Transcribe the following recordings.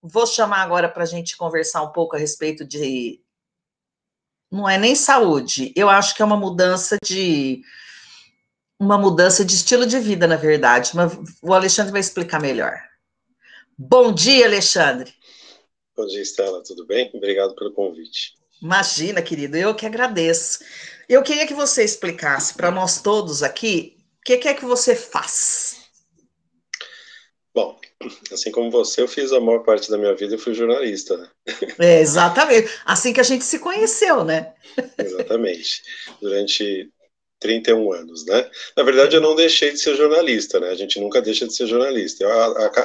vou chamar agora para a gente conversar um pouco a respeito de... Não é nem saúde, eu acho que é uma mudança de estilo de vida, na verdade, mas o Alexandre vai explicar melhor. Bom dia, Alexandre. Bom dia, Estela, tudo bem? Obrigado pelo convite. Imagina, querido, eu que agradeço. Eu queria que você explicasse para nós todos aqui o que é que você faz. Bom, assim como você, eu fiz a maior parte da minha vida, eu fui jornalista, né? Exatamente, assim que a gente se conheceu, né? Exatamente. Durante 31 anos, né? Na verdade, eu não deixei de ser jornalista, né? A gente nunca deixa de ser jornalista.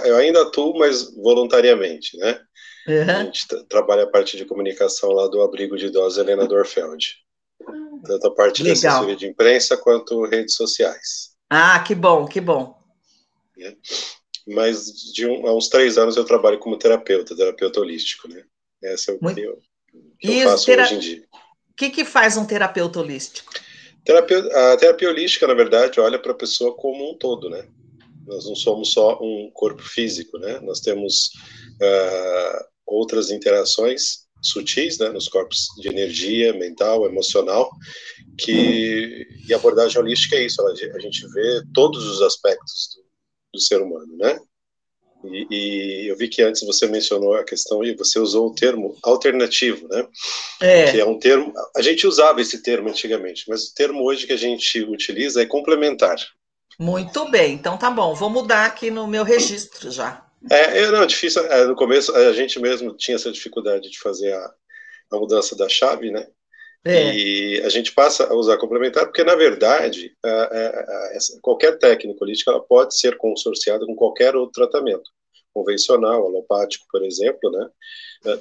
Eu ainda atuo, mas voluntariamente, né? A Uhum. gente trabalha a parte de comunicação lá do Abrigo de Idosos Helena Dorfeld. Tanto a parte de assessoria Legal. de imprensa quanto redes sociais. Ah, que bom, que bom. Né? Mas há uns 3 anos eu trabalho como terapeuta holístico, né? Esse é o Muito... que eu Isso, faço hoje em dia. O que faz um terapeuta holístico? A terapia holística, na verdade, olha para a pessoa como um todo, né? Nós não somos só um corpo físico, né? Nós temos outras interações sutis, né? Nos corpos de energia, mental, emocional, e a abordagem holística é isso, a gente vê todos os aspectos do ser humano, né? E eu vi que antes você mencionou a questão e você usou o termo alternativo, né? Que é É, um termo, a gente usava esse termo antigamente, mas o termo hoje que a gente utiliza é complementar. muito bem, então tá bom, vou mudar aqui no meu registro já. Não, difícil, no começo a gente mesmo tinha essa dificuldade de fazer a mudança da chave, né? É, E a gente passa a usar complementar porque, na verdade, qualquer técnica holística ela pode ser consorciada com qualquer outro tratamento, convencional, alopático, por exemplo, né?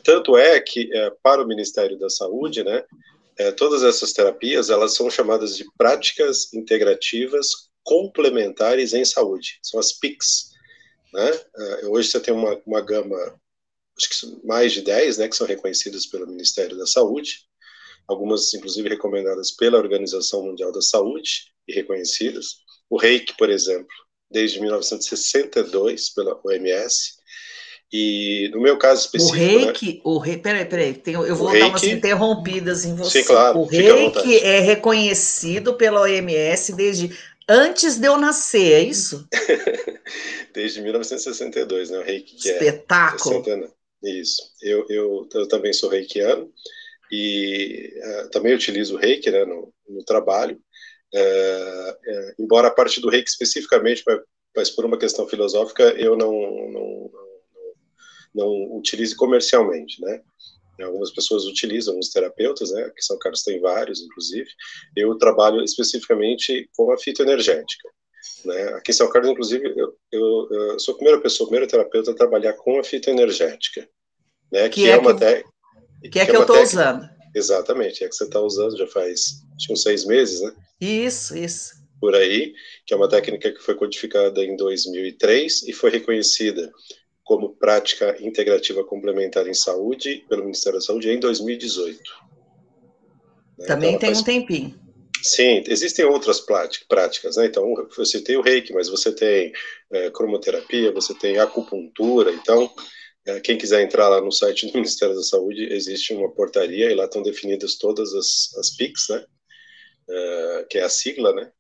Tanto é que, para o Ministério da Saúde, né, todas essas terapias elas são chamadas de práticas integrativas complementares em saúde, são as PICs, né? Hoje você tem uma gama, acho que mais de 10, né, que são reconhecidas pelo Ministério da Saúde, algumas inclusive recomendadas pela Organização Mundial da Saúde e reconhecidas. O Reiki, por exemplo, desde 1962 pela OMS, e no meu caso específico, né, peraí, eu o vou dar umas Reiki, interrompidas em sim, você. claro, O fica à reiki vontade. é reconhecido pela OMS desde antes de eu nascer, é isso? Desde 1962, né, o Reiki que é Espetáculo. 60 anos. Isso. Eu também sou reikiano e também utilizo o Reiki, né, no trabalho, embora a parte do Reiki especificamente, mas por uma questão filosófica, eu não utilize comercialmente, né? Algumas pessoas utilizam, os terapeutas, né, que são caros, tem vários, inclusive. Eu trabalho especificamente com a fitoenergética. Né? Aqui em São Carlos, inclusive, eu sou a primeira pessoa, o primeiro terapeuta a trabalhar com a fitoenergética, né? Que Que é é que, uma, que é que é que eu uma estou técnica, usando. exatamente, é que você está usando já faz acho que uns 6 meses, né? Isso. Por aí, que é uma técnica que foi codificada em 2003 e foi reconhecida como prática integrativa complementar em saúde pelo Ministério da Saúde em 2018. Né? Então, Também ela tem um faz. tempinho. Sim, existem outras práticas, né? Então, eu citei o Reiki, mas você tem cromoterapia, você tem acupuntura. Então, quem quiser entrar lá no site do Ministério da Saúde, existe uma portaria e lá estão definidas todas as PICs, né? Que é a sigla, né?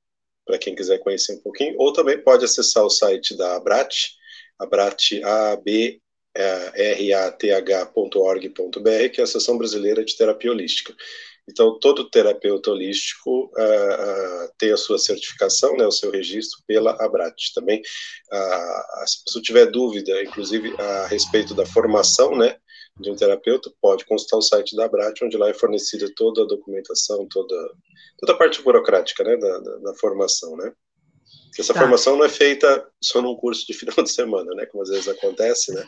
Para quem quiser conhecer um pouquinho. Ou também pode acessar o site da ABRAT, abrath.org.br, que é a Associação Brasileira de Terapia Holística. Então, todo terapeuta holístico tem a sua certificação, né, o seu registro pela ABRAT. Também, se a pessoa tiver dúvida, inclusive, a respeito da formação, né, de um terapeuta, pode consultar o site da ABRAT, onde lá é fornecida toda a documentação, toda a parte burocrática, né, da formação, né. Essa Tá. formação não é feita só num curso de final de semana, né, como às vezes acontece, né.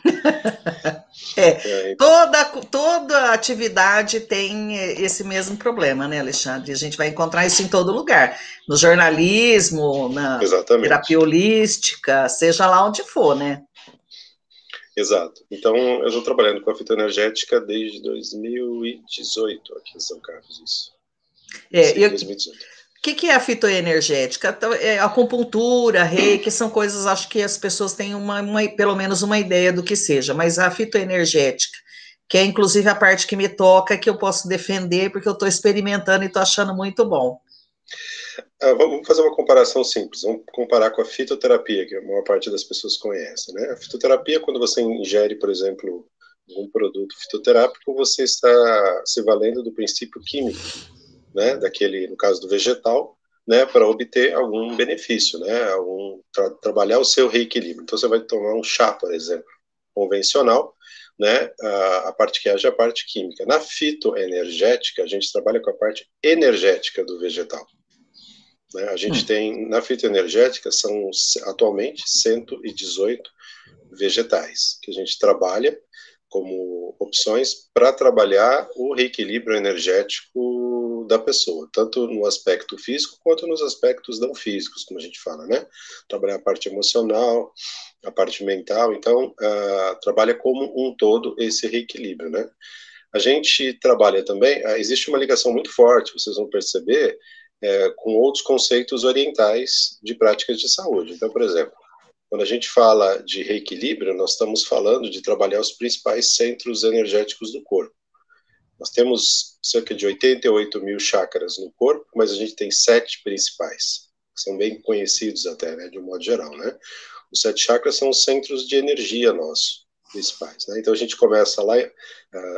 É, É, toda atividade tem esse mesmo problema, né, Alexandre? A gente vai encontrar isso em todo lugar, no jornalismo, na terapia exatamente. holística, seja lá onde for, né? Exato. Então, eu estou trabalhando com a fitoenergética desde 2018 aqui em São Carlos, isso. É, Sim, eu, 2018. que é a fitoenergética? Então, acupuntura, reiki, são coisas, acho que as pessoas têm pelo menos uma ideia do que seja, mas a fitoenergética, que é inclusive a parte que me toca, que eu posso defender, porque eu estou experimentando e estou achando muito bom. Vamos fazer uma comparação simples, vamos comparar com a fitoterapia, que a maior parte das pessoas conhece, né? A fitoterapia, quando você ingere, por exemplo, um produto fitoterápico, você está se valendo do princípio químico, né, daquele, no caso do vegetal, né, para obter algum benefício, né, trabalhar o seu reequilíbrio. Então você vai tomar um chá, por exemplo, convencional, né, a parte que age é a parte química. Na fitoenergética, a gente trabalha com a parte energética do vegetal. Né? A gente tem, na fitoenergética, são atualmente 118 vegetais que a gente trabalha como opções para trabalhar o reequilíbrio energético da pessoa, tanto no aspecto físico quanto nos aspectos não físicos, como a gente fala, né? Trabalhar a parte emocional, a parte mental, então trabalha como um todo esse reequilíbrio, né? A gente trabalha também, existe uma ligação muito forte, vocês vão perceber, com outros conceitos orientais de práticas de saúde. Então, por exemplo, quando a gente fala de reequilíbrio, nós estamos falando de trabalhar os principais centros energéticos do corpo. Nós temos cerca de 88 mil chakras no corpo, mas a gente tem 7 principais, que são bem conhecidos até, né, de um modo geral, né? Os 7 chakras são os centros de energia nossos, principais, né? Então a gente começa lá,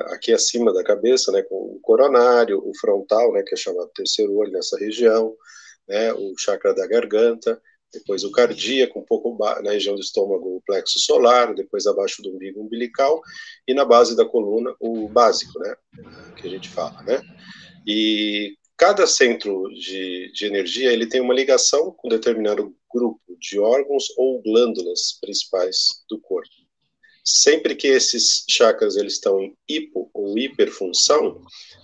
aqui acima da cabeça, né, com o coronário, o frontal, né, que é chamado terceiro olho nessa região, né, o chakra da garganta, depois o cardíaco, um pouco na região do estômago, o plexo solar, depois abaixo do umbigo umbilical, e na base da coluna, o básico, né, que a gente fala, né? E cada centro de energia, ele tem uma ligação com determinado grupo de órgãos ou glândulas principais do corpo. Sempre que esses chakras eles estão em hipo ou hiperfunção,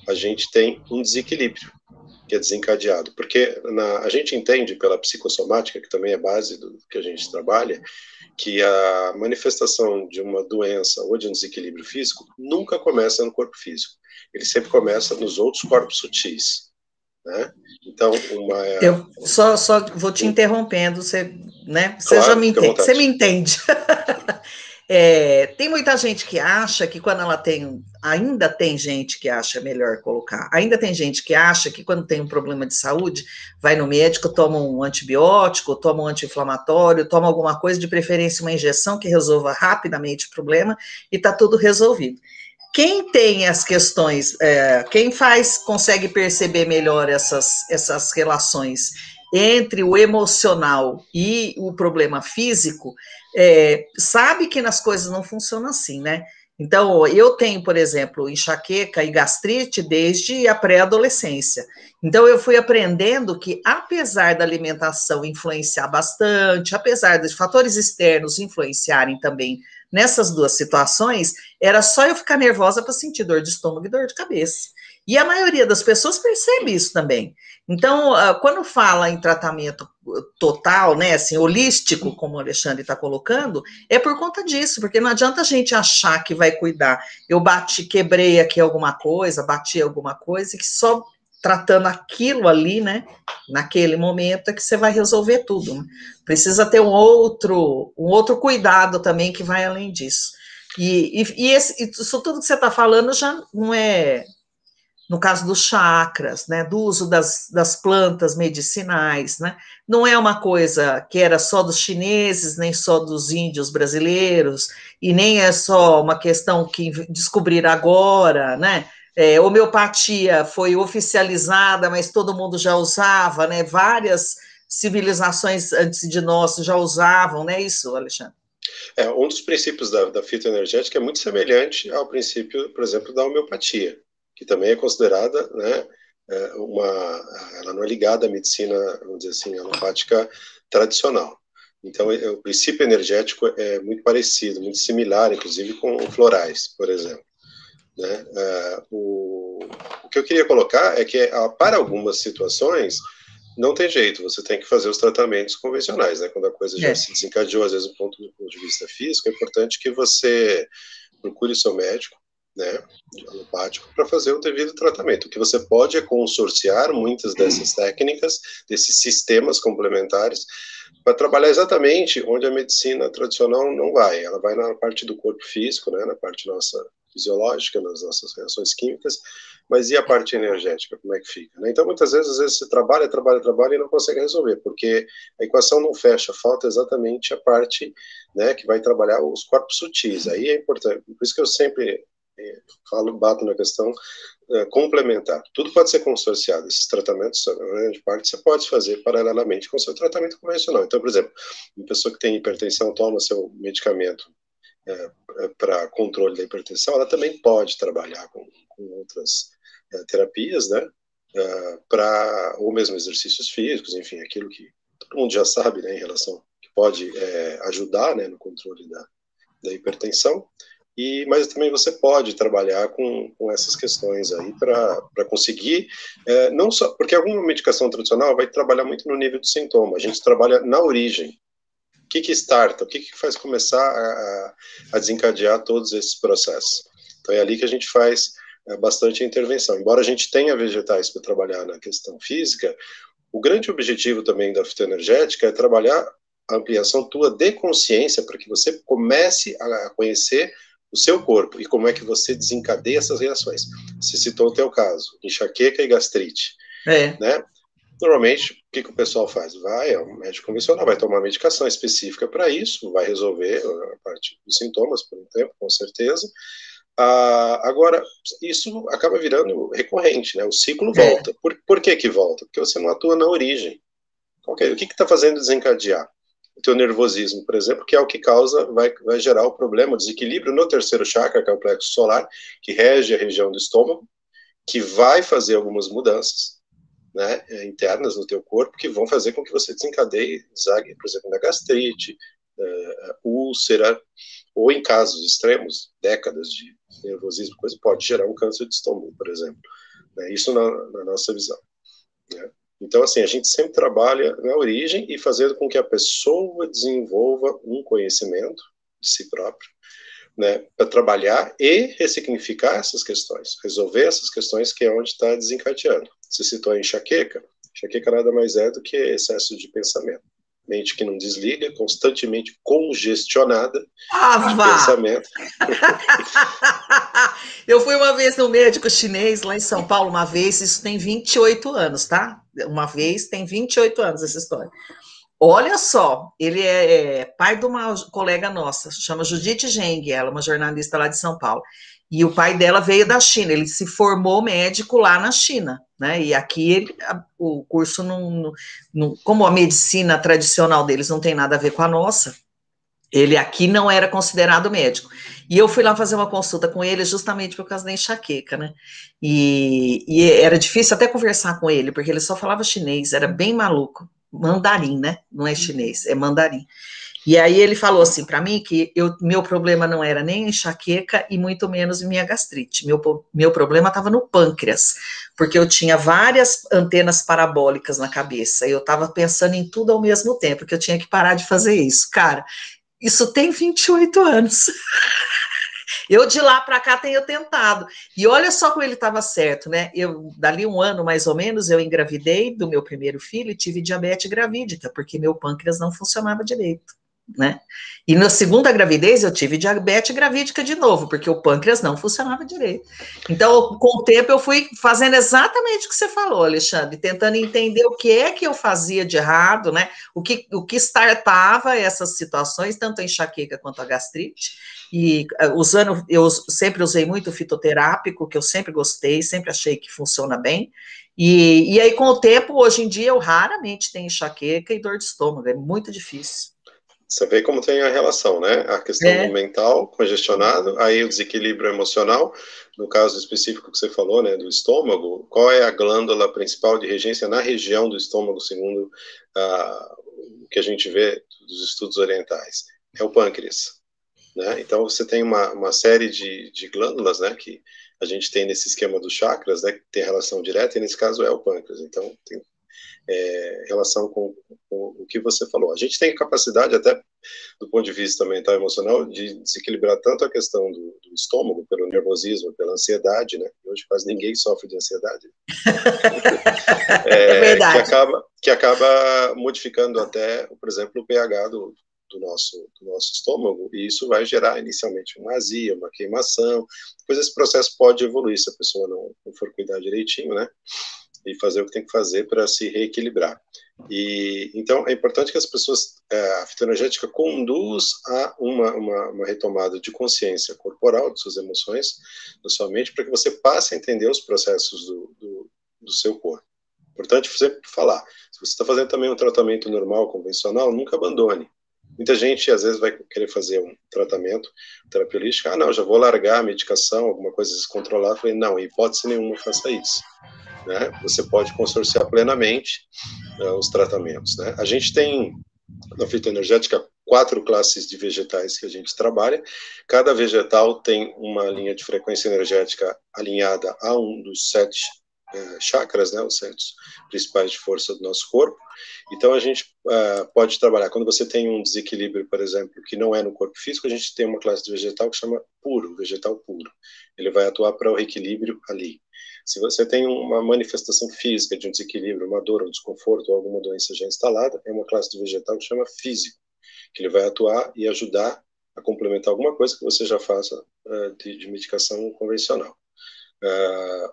a gente tem um desequilíbrio que é desencadeado, porque a gente entende pela psicossomática, que também é base do que a gente trabalha, que a manifestação de uma doença ou de um desequilíbrio físico nunca começa no corpo físico, ele sempre começa nos outros corpos sutis, né? Então, Eu só vou te interrompendo, você, né? Você já claro, me fica à entende, você me vontade. entende. Tem muita gente que acha que quando ela tem, ainda tem gente que acha melhor colocar, ainda tem gente que acha que quando tem um problema de saúde, vai no médico, toma um antibiótico, toma um anti-inflamatório, toma alguma coisa, de preferência uma injeção que resolva rapidamente o problema e está tudo resolvido. Quem tem as questões, quem consegue perceber melhor essas relações entre o emocional e o problema físico, sabe que nas coisas não funcionam assim, né? Então, eu tenho, por exemplo, enxaqueca e gastrite desde a pré-adolescência. Então, eu fui aprendendo que, apesar da alimentação influenciar bastante, apesar de fatores externos influenciarem também nessas duas situações, era só eu ficar nervosa para sentir dor de estômago e dor de cabeça. E a maioria das pessoas percebe isso também. Então, quando fala em tratamento total, né, assim, holístico, como o Alexandre está colocando, é por conta disso, porque não adianta a gente achar que vai cuidar. Eu quebrei aqui alguma coisa, bati alguma coisa, que só tratando aquilo ali, né, naquele momento, é que você vai resolver tudo. Né? Precisa ter um outro cuidado também que vai além disso. Isso tudo que você está falando já não é, no caso dos chakras, né, do uso das plantas medicinais, né, não é uma coisa que era só dos chineses, nem só dos índios brasileiros, e nem é só uma questão que descobriram agora, né, homeopatia foi oficializada, mas todo mundo já usava, né, várias civilizações antes de nós já usavam, né, isso, Alexandre? Um dos princípios da fitoenergética é muito semelhante ao princípio, por exemplo, da homeopatia, que também é considerada, né, ela não é ligada à medicina, vamos dizer assim, alopática tradicional. Então, o princípio energético é muito parecido, muito similar, inclusive com florais, por exemplo. Né? O que eu queria colocar é que, para algumas situações, não tem jeito, você tem que fazer os tratamentos convencionais, né? Quando a coisa já se desencadeou, às vezes, do ponto de vista físico, é importante que você procure o seu médico, né, alopático, para fazer o devido tratamento. O que você pode é consorciar muitas dessas técnicas, desses sistemas complementares, para trabalhar exatamente onde a medicina tradicional não vai. Ela vai na parte do corpo físico, né, na parte nossa fisiológica, nas nossas reações químicas, mas e a parte energética, como é que fica? Né? Então, muitas vezes, às vezes, você trabalha e não consegue resolver, porque a equação não fecha, falta exatamente a parte, né, que vai trabalhar os corpos sutis. Aí é importante, por isso que eu sempre bato na questão complementar. Tudo pode ser consorciado. Esses tratamentos, a grande parte, você pode fazer paralelamente com o seu tratamento convencional. Então, por exemplo, uma pessoa que tem hipertensão toma seu medicamento para controle da hipertensão, ela também pode trabalhar com outras terapias, né? Ou mesmo exercícios físicos, enfim, aquilo que todo mundo já sabe, né, em relação que pode ajudar, né, no controle da hipertensão. Mas também você pode trabalhar com essas questões aí para conseguir, não só, porque alguma medicação tradicional vai trabalhar muito no nível do sintoma, a gente trabalha na origem. O que starta, o que faz começar a desencadear todos esses processos? Então é ali que a gente faz bastante intervenção. Embora a gente tenha vegetais para trabalhar na questão física, o grande objetivo também da fitoenergética é trabalhar a ampliação tua de consciência para que você comece a conhecer o seu corpo e como é que você desencadeia essas reações. Você citou o teu caso, enxaqueca e gastrite, né? Normalmente, o que o pessoal faz? Vai ao médico convencional, vai tomar medicação específica para isso, vai resolver a parte dos sintomas por um tempo, com certeza. Agora, isso acaba virando recorrente, né? O ciclo volta. Por que volta? Porque você não atua na origem. O que está fazendo desencadear? O teu nervosismo, por exemplo, que é o que causa, vai gerar o problema, o desequilíbrio no terceiro chakra, que é o plexo solar, que rege a região do estômago, que vai fazer algumas mudanças, né, internas no teu corpo, que vão fazer com que você desencadeie, por exemplo, da gastrite, úlcera, ou em casos extremos, décadas de nervosismo, coisa, pode gerar um câncer de estômago, por exemplo. Né, isso na nossa visão. Né? Então, assim, a gente sempre trabalha na origem e fazendo com que a pessoa desenvolva um conhecimento de si próprio, né, para trabalhar e ressignificar essas questões, resolver essas questões que é onde está desencadeando. Você citou a enxaqueca. Enxaqueca nada mais é do que excesso de pensamento. Mente que não desliga, constantemente congestionada de pensamento. Eu fui uma vez no médico chinês, lá em São Paulo, uma vez, isso tem 28 anos, tá? Uma vez, tem 28 anos essa história. Olha só, ele é pai de uma colega nossa, chama Judite Geng, ela é uma jornalista lá de São Paulo. E o pai dela veio da China, ele se formou médico lá na China, né? E aqui o curso como a medicina tradicional deles não tem nada a ver com a nossa, ele aqui não era considerado médico. E eu fui lá fazer uma consulta com ele justamente por causa da enxaqueca, né? E era difícil até conversar com ele, porque ele só falava chinês, era bem maluco. Mandarim, né? Não é chinês, é mandarim. E aí ele falou assim para mim que meu problema não era nem enxaqueca e muito menos minha gastrite. Meu problema estava no pâncreas, porque eu tinha várias antenas parabólicas na cabeça. E eu estava pensando em tudo ao mesmo tempo, que eu tinha que parar de fazer isso. Cara, isso tem 28 anos. Eu de lá para cá tenho tentado. E olha só como ele estava certo, né? Dali um ano mais ou menos, eu engravidei do meu primeiro filho e tive diabetes gravídica, porque meu pâncreas não funcionava direito, né? E na segunda gravidez eu tive diabetes gravídica de novo, porque o pâncreas não funcionava direito. Então, com o tempo, eu fui fazendo exatamente o que você falou, Alexandre, tentando entender o que é que eu fazia de errado, né? O que startava essas situações, tanto a enxaqueca quanto a gastrite. E eu sempre usei muito fitoterápico, que eu sempre gostei, sempre achei que funciona bem. E aí, com o tempo, hoje em dia, eu raramente tenho enxaqueca e dor de estômago, é muito difícil. Você vê como tem a relação, né? A questão do mental congestionado, aí o desequilíbrio emocional, no caso específico que você falou, né, do estômago, qual é a glândula principal de regência na região do estômago, segundo o que a gente vê dos estudos orientais? É o pâncreas, né? Então você tem uma série de glândulas, né, que a gente tem nesse esquema dos chakras, né, que tem relação direta, e nesse caso é o pâncreas. Então relação com o que você falou. A gente tem capacidade, até do ponto de vista mental e emocional, de desequilibrar tanto a questão do estômago, pelo nervosismo, pela ansiedade, né? Hoje quase ninguém sofre de ansiedade. É verdade. Que acaba modificando até, por exemplo, o pH do nosso estômago, e isso vai gerar inicialmente uma azia, uma queimação. Depois esse processo pode evoluir se a pessoa não for cuidar direitinho, né? E fazer o que tem que fazer para se reequilibrar. E então é importante que as pessoas, a fitoenergética conduz a uma retomada de consciência corporal, de suas emoções, da sua mente, para que você passe a entender os processos do seu corpo. Importante sempre falar, se você está fazendo também um tratamento normal, convencional, nunca abandone. Muita gente, às vezes, vai querer fazer um tratamento, terapia holística, não, já vou largar a medicação, alguma coisa descontrolar. Eu falei, não, em hipótese nenhuma faça isso. Né? Você pode consorciar plenamente os tratamentos. Né? A gente tem, na fitoenergética, 4 classes de vegetais que a gente trabalha. Cada vegetal tem uma linha de frequência energética alinhada a um dos 7 chakras, né, os 7 principais de força do nosso corpo. Então a gente pode trabalhar, quando você tem um desequilíbrio, por exemplo, que não é no corpo físico, a gente tem uma classe de vegetal que chama puro, vegetal puro. Ele vai atuar para o reequilíbrio ali. Se você tem uma manifestação física de um desequilíbrio, uma dor, um desconforto ou alguma doença já instalada, é uma classe de vegetal que chama físico, que ele vai atuar e ajudar a complementar alguma coisa que você já faça de medicação convencional.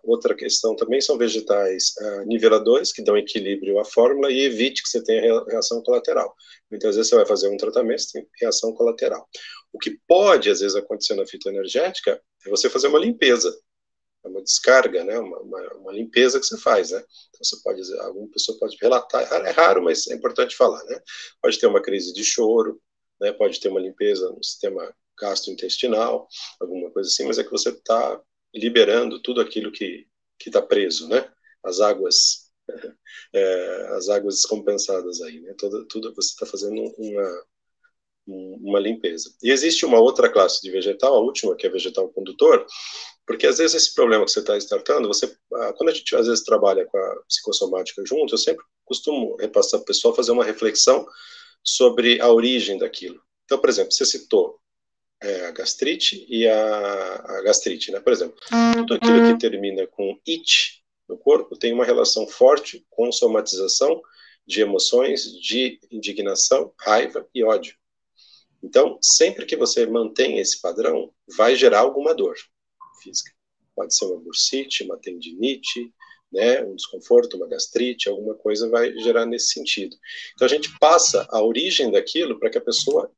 Outra questão também são vegetais niveladores, que dão equilíbrio à fórmula e evite que você tenha reação colateral. Muitas vezes você vai fazer um tratamento, você tem reação colateral. O que pode, às vezes, acontecer na fitoenergética é você fazer uma limpeza, uma descarga, né? uma limpeza que você faz. Né? Então, você pode, alguma pessoa pode relatar, é raro, mas é importante falar. Né? Pode ter uma crise de choro, né? Pode ter uma limpeza no sistema gastrointestinal, alguma coisa assim, mas é que você está liberando tudo aquilo que está preso, né? As águas descompensadas aí, né? Tudo você está fazendo uma limpeza. E existe uma outra classe de vegetal, a última, que é vegetal condutor, porque às vezes esse problema que você está tratando, quando a gente às vezes trabalha com a psicossomática junto, eu sempre costumo repassar para o pessoal fazer uma reflexão sobre a origem daquilo. Então, por exemplo, você citou a gastrite e a gastrite, né? Por exemplo, tudo aquilo que termina com it no corpo tem uma relação forte com somatização de emoções de indignação, raiva e ódio. Então, sempre que você mantém esse padrão, vai gerar alguma dor física. Pode ser uma bursite, uma tendinite, né, um desconforto, uma gastrite, alguma coisa vai gerar nesse sentido. Então, a gente passa a origem daquilo para que a pessoa,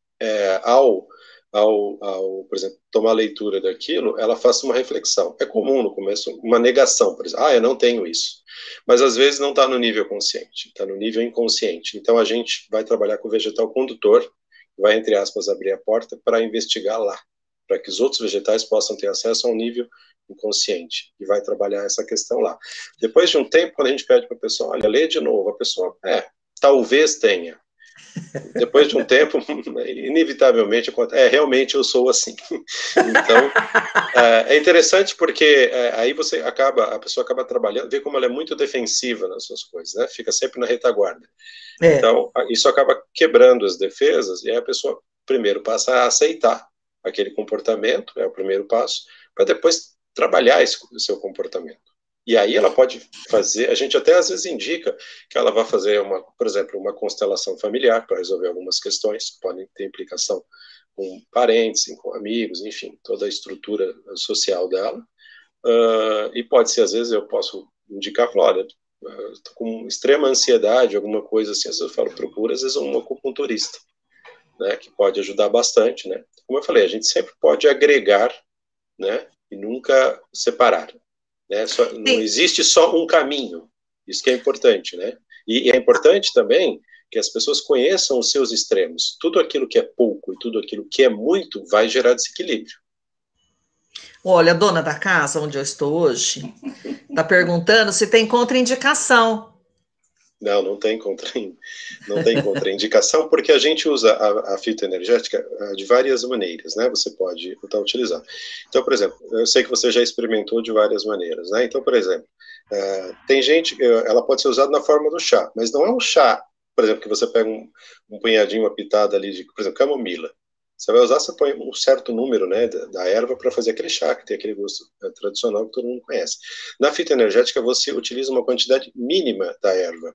por exemplo, tomar a leitura daquilo, ela faça uma reflexão. É comum no começo uma negação, por exemplo, eu não tenho isso. Mas às vezes não está no nível consciente, está no nível inconsciente. Então a gente vai trabalhar com o vegetal condutor, vai, entre aspas, abrir a porta para investigar lá, para que os outros vegetais possam ter acesso ao nível inconsciente, e vai trabalhar essa questão lá. Depois de um tempo, quando a gente pede para a pessoa, olha, lê de novo, a pessoa, talvez tenha. Depois de um tempo, inevitavelmente, realmente eu sou assim. Então, é interessante porque aí a pessoa acaba trabalhando, vê como ela é muito defensiva nas suas coisas, né? Fica sempre na retaguarda. Então, isso acaba quebrando as defesas, e aí a pessoa primeiro passa a aceitar aquele comportamento, é o primeiro passo, para depois trabalhar o seu comportamento. E aí ela pode fazer, a gente até às vezes indica que ela vai fazer, por exemplo, uma constelação familiar para resolver algumas questões que podem ter implicação com parentes, com amigos, enfim, toda a estrutura social dela. E pode ser, às vezes, eu posso indicar, falar, olha, estou com extrema ansiedade, alguma coisa assim, às vezes eu falo, procura, às vezes, um acupunturista, né, que pode ajudar bastante, né. Como eu falei, a gente sempre pode agregar, né, e nunca separar. Né? Não existe só um caminho, isso que é importante, né? E é importante também que as pessoas conheçam os seus extremos. Tudo aquilo que é pouco e tudo aquilo que é muito vai gerar desequilíbrio. Olha, a dona da casa, onde eu estou hoje, está perguntando se tem contraindicação. Não, não tem contraindicação, porque a gente usa a fitoenergética de várias maneiras, né? Você pode estar utilizando. Então, por exemplo, eu sei que você já experimentou de várias maneiras, né? Então, por exemplo, tem gente, ela pode ser usada na forma do chá, mas não é um chá, por exemplo, que você pega um punhadinho, uma pitada ali de, por exemplo, camomila. Você vai usar, você põe um certo número, né, da erva para fazer aquele chá, que tem aquele gosto tradicional que todo mundo conhece. Na fitoenergética, você utiliza uma quantidade mínima da erva,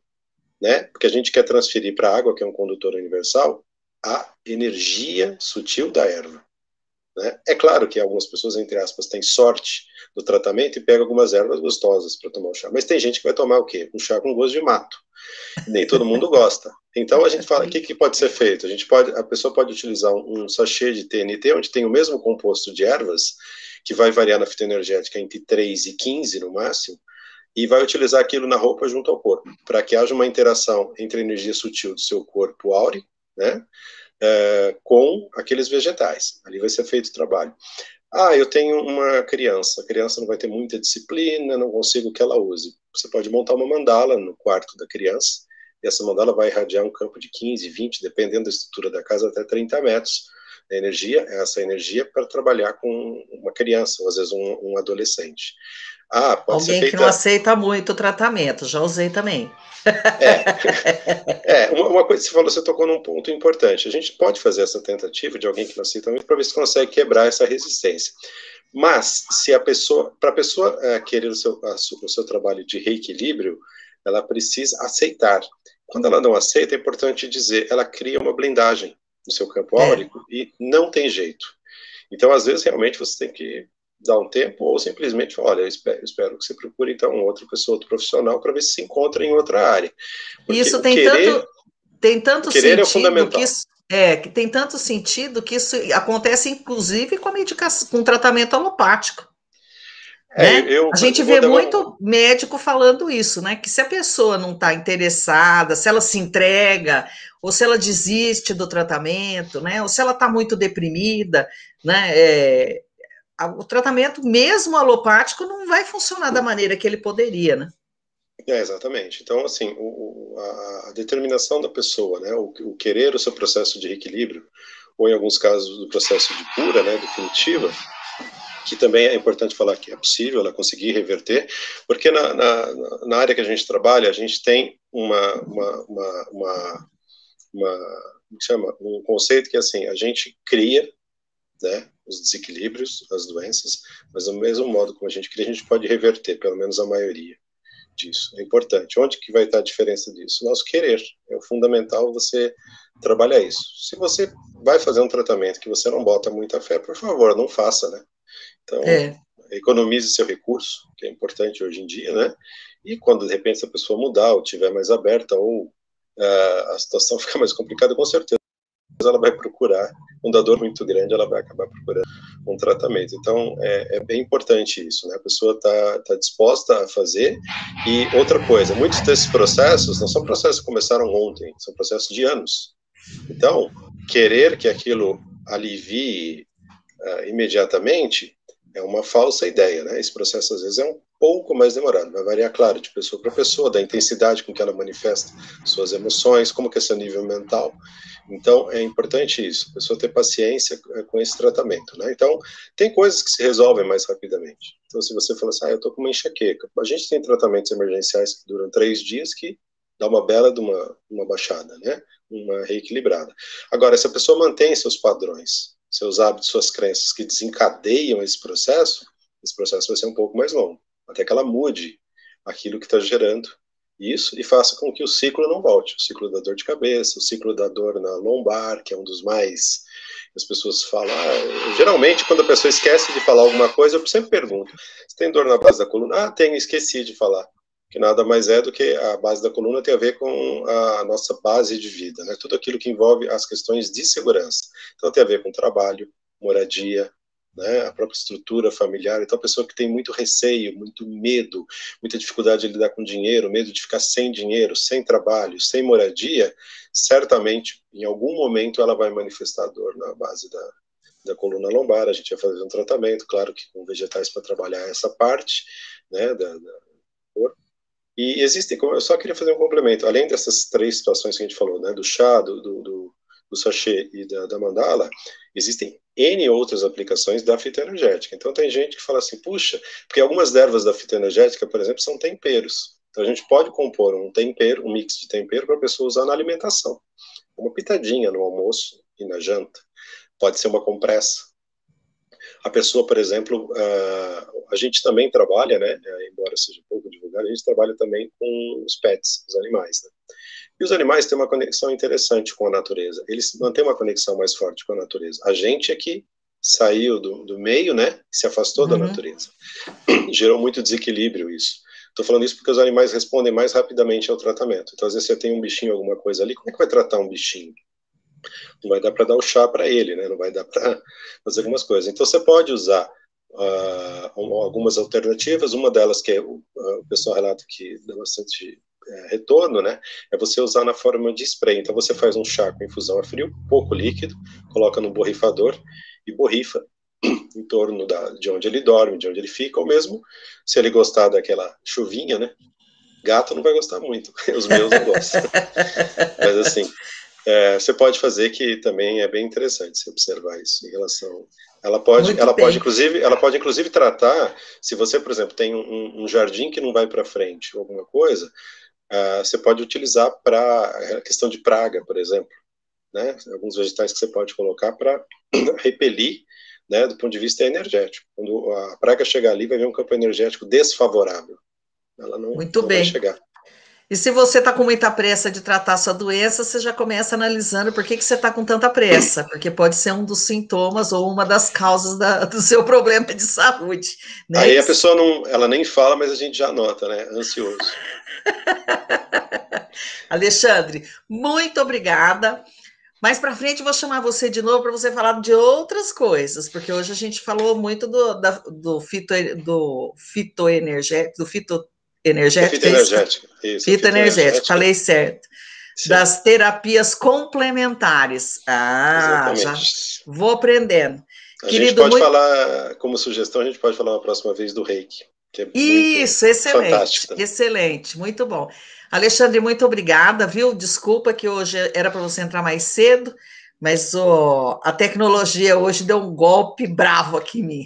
né? Porque a gente quer transferir para a água, que é um condutor universal, a energia sutil da erva. Né? É claro que algumas pessoas, entre aspas, têm sorte do tratamento e pegam algumas ervas gostosas para tomar o chá. Mas tem gente que vai tomar o quê? Um chá com gosto de mato. Nem todo mundo gosta. Então a gente fala, o que pode ser feito? A pessoa pode utilizar um sachê de TNT, onde tem o mesmo composto de ervas, que vai variar na fitoenergética entre 3 e 15 no máximo, e vai utilizar aquilo na roupa junto ao corpo, para que haja uma interação entre a energia sutil do seu corpo áureo, né, com aqueles vegetais. Ali vai ser feito o trabalho. Ah, eu tenho uma criança, a criança não vai ter muita disciplina, não consigo que ela use. Você pode montar uma mandala no quarto da criança, e essa mandala vai irradiar um campo de 15, 20, dependendo da estrutura da casa, até 30 metros. A energia, essa energia para trabalhar com uma criança, ou às vezes um adolescente. Ah, pode ser Alguém que não feita. aceita muito o tratamento, já usei também. É, uma coisa que você falou, você tocou num ponto importante. A gente pode fazer essa tentativa de alguém que não aceita muito para ver se consegue quebrar essa resistência. Mas, se para a pessoa querer o seu trabalho de reequilíbrio, ela precisa aceitar. Quando ela não aceita, é importante dizer, ela cria uma blindagem no seu campo É. áurico e não tem jeito. Então, às vezes, realmente você tem que dar um tempo ou simplesmente, olha, eu espero que você procure então outra pessoa, outro profissional para ver se encontra em outra área. Porque Isso tem o tanto querer é sentido que fundamental. isso que tem tanto sentido que isso acontece inclusive com a medicação, com tratamento alopático, né? A gente Eu vou vê dar muito médico falando isso, né? Que se a pessoa não está interessada, se ela se entrega, ou se ela desiste do tratamento, né? Ou se ela está muito deprimida, né? O tratamento, mesmo alopático, não vai funcionar da maneira que ele poderia, né? Exatamente. Então, assim, a determinação da pessoa, né, o querer o seu processo de reequilíbrio, ou em alguns casos do processo de cura, né, definitiva, que também é importante falar que é possível ela conseguir reverter, porque na área que a gente trabalha, a gente tem um conceito que é assim, a gente cria, né, os desequilíbrios, as doenças, mas do mesmo modo como a gente cria, a gente pode reverter, pelo menos a maioria disso. É importante. Onde que vai estar a diferença disso? Nosso querer. É o fundamental você trabalhar isso. Se você vai fazer um tratamento que você não bota muita fé, por favor, não faça, né? Então, É. economize seu recurso, que é importante hoje em dia, né? E quando de repente a pessoa mudar ou tiver mais aberta ou a situação ficar mais complicada, com certeza ela vai procurar, um dor muito grande, ela vai acabar procurando um tratamento. Então, é bem importante isso, né? A pessoa tá disposta a fazer. E outra coisa, muitos desses processos não são processos que começaram ontem, são processos de anos. Então, querer que aquilo alivie imediatamente é uma falsa ideia, né? Esse processo às vezes é um pouco mais demorado, vai variar, claro, de pessoa para pessoa, da intensidade com que ela manifesta suas emoções, como que é seu nível mental. Então, é importante isso, a pessoa ter paciência com esse tratamento, né? Então, tem coisas que se resolvem mais rapidamente. Então, se você fala assim, eu tô com uma enxaqueca, a gente tem tratamentos emergenciais que duram 3 dias que dá uma bela de uma baixada, né? Uma reequilibrada. Agora, se a pessoa mantém seus padrões, seus hábitos, suas crenças que desencadeiam esse processo vai ser um pouco mais longo, até que ela mude aquilo que está gerando isso e faça com que o ciclo não volte. O ciclo da dor de cabeça, o ciclo da dor na lombar, que é um dos mais. As pessoas falam. Geralmente, quando a pessoa esquece de falar alguma coisa, eu sempre pergunto: você tem dor na base da coluna? Ah, tenho, esqueci de falar. Que nada mais é do que a base da coluna tem a ver com a nossa base de vida, né? Tudo aquilo que envolve as questões de segurança. Então, tem a ver com trabalho, moradia, né, a própria estrutura familiar. Então, a pessoa que tem muito receio, muito medo, muita dificuldade de lidar com dinheiro, medo de ficar sem dinheiro, sem trabalho, sem moradia, certamente, em algum momento, ela vai manifestar dor na base da coluna lombar. A gente vai fazer um tratamento, claro que com vegetais para trabalhar essa parte, né, da dor. E existem, eu só queria fazer um complemento, além dessas 3 situações que a gente falou, né, do chá, do sachê e da mandala, existem N outras aplicações da fitoenergética. Então tem gente que fala assim, puxa, porque algumas ervas da fitoenergética, por exemplo, são temperos. Então a gente pode compor um tempero, um mix de tempero para a pessoa usar na alimentação. Uma pitadinha no almoço e na janta. Pode ser uma compressa. A pessoa, por exemplo, a gente também trabalha, né, embora seja pouco divulgado, a gente trabalha também com os pets, os animais, né? E os animais têm uma conexão interessante com a natureza. Eles mantêm uma conexão mais forte com a natureza. A gente é que saiu do meio, né, e se afastou da natureza. Gerou muito desequilíbrio isso. Estou falando isso porque os animais respondem mais rapidamente ao tratamento. Então, às vezes você tem um bichinho, alguma coisa ali, como é que vai tratar um bichinho? Não vai dar para dar o chá para ele, né? Não vai dar para fazer algumas coisas. Então, você pode usar algumas alternativas. Uma delas que o pessoal relata que dá bastante retorno, né? É você usar na forma de spray. Então, você faz um chá com infusão a frio, pouco líquido, coloca no borrifador e borrifa em torno de onde ele dorme, de onde ele fica, ou mesmo se ele gostar daquela chuvinha, né? Gato não vai gostar muito, os meus não gostam. Mas assim, você pode fazer, que também é bem interessante se observar isso em relação. Ela pode inclusive tratar, se você, por exemplo, tem um jardim que não vai para frente, ou alguma coisa, você pode utilizar para a questão de praga, por exemplo, né? Alguns vegetais que você pode colocar para repelir, né, do ponto de vista energético. Quando a praga chegar ali, vai ver um campo energético desfavorável. Ela não vai chegar. E se você está com muita pressa de tratar a sua doença, você já começa analisando por que você está com tanta pressa, porque pode ser um dos sintomas ou uma das causas do seu problema de saúde. Né? Aí a pessoa ela nem fala, mas a gente já nota, né? Ansioso. Alexandre, muito obrigada. Mais para frente eu vou chamar você de novo para você falar de outras coisas, porque hoje a gente falou muito do fitoenergético, fitoenergético, falei certo. Sim. Das terapias complementares. Exatamente. Já vou aprendendo. Querido, gente pode falar, como sugestão, a gente pode falar uma próxima vez do reiki. Que é isso, excelente, excelente, muito bom. Alexandre, muito obrigada, viu? Desculpa que hoje era para você entrar mais cedo, mas a tecnologia hoje deu um golpe bravo aqui em mim.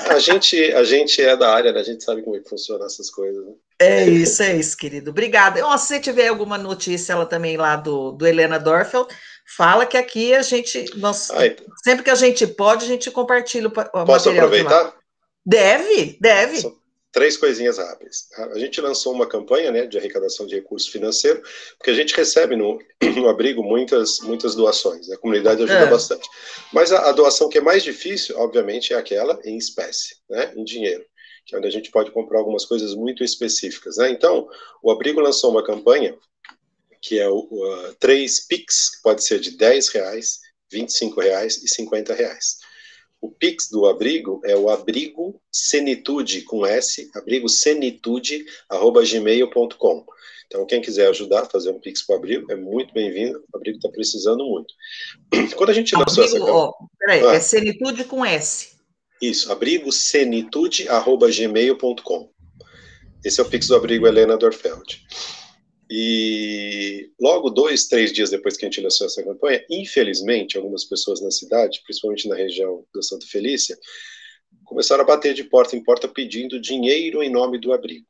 A gente é da área, né? A gente sabe como é que funcionam essas coisas. Né? É isso, querido. Obrigada. Se você tiver alguma notícia, ela também lá do Helena Dorfeld, fala que aqui a gente, sempre que a gente pode, a gente compartilha o material. Posso aproveitar? Deve. São 3 coisinhas rápidas. A gente lançou uma campanha, né, de arrecadação de recurso financeiro, porque a gente recebe no abrigo muitas doações, né? A comunidade ajuda bastante. Mas a doação que é mais difícil, obviamente, é aquela em espécie, né, em dinheiro, que é onde a gente pode comprar algumas coisas muito específicas, né? Então, o abrigo lançou uma campanha que é 3 Pix, que pode ser de R$10, R$25 e R$50. O Pix do abrigo é o abrigo senitude, com S, abrigosenitude@gmail.com. Então, quem quiser ajudar a fazer um Pix para o abrigo, é muito bem-vindo. O abrigo está precisando muito. Quando a gente lançou essa campanha... Peraí, é senitude com S. Isso, abrigosenitude@gmail.com. Esse é o Pix do abrigo Helena Dorfeld. E logo 2, 3 dias depois que a gente lançou essa campanha, infelizmente, algumas pessoas na cidade, principalmente na região da Santa Felícia, começaram a bater de porta em porta pedindo dinheiro em nome do abrigo.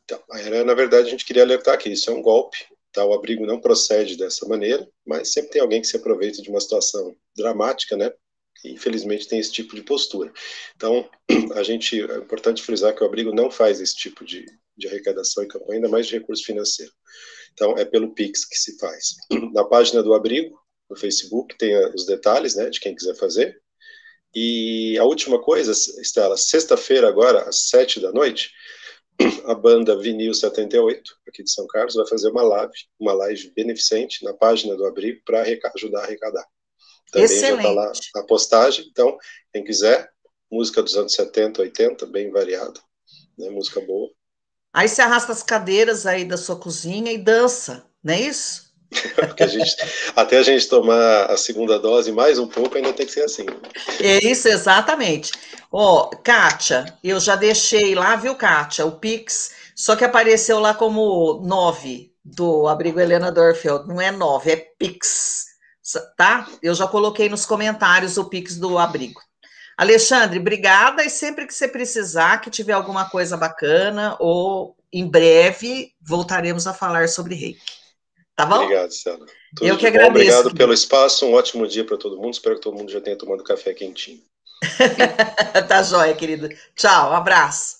Então, na verdade, a gente queria alertar que isso é um golpe, tá? O abrigo não procede dessa maneira, mas sempre tem alguém que se aproveita de uma situação dramática, né? E, infelizmente, tem esse tipo de postura. Então, é importante frisar que o abrigo não faz esse tipo de arrecadação e campanha, ainda mais de recurso financeiro. Então, é pelo Pix que se faz. Na página do abrigo, no Facebook, tem os detalhes, né, de quem quiser fazer. E a última coisa, Estela, sexta-feira agora, às 7 da noite, a banda Vinil 78, aqui de São Carlos, vai fazer uma live beneficente na página do abrigo para ajudar a arrecadar. Também excelente. Já está lá a postagem, então, quem quiser, música dos anos 70, 80, bem variado, né, música boa. Aí você arrasta as cadeiras aí da sua cozinha e dança, não é isso? Porque até a gente tomar a segunda dose, mais um pouco, ainda tem que ser assim. É isso, exatamente. Ó, Kátia, eu já deixei lá, viu, Kátia, o Pix, só que apareceu lá como 9 do Abrigo Helena Dorfeld. Não é 9, é Pix, tá? Eu já coloquei nos comentários o Pix do Abrigo. Alexandre, obrigada, e sempre que você precisar, que tiver alguma coisa bacana, ou em breve voltaremos a falar sobre reiki. Tá bom? Obrigado, Stella. Tudo Eu que de bom. agradeço. Obrigado pelo espaço. Um ótimo dia para todo mundo. Espero que todo mundo já tenha tomado café quentinho. Tá joia, querido. Tchau, um abraço.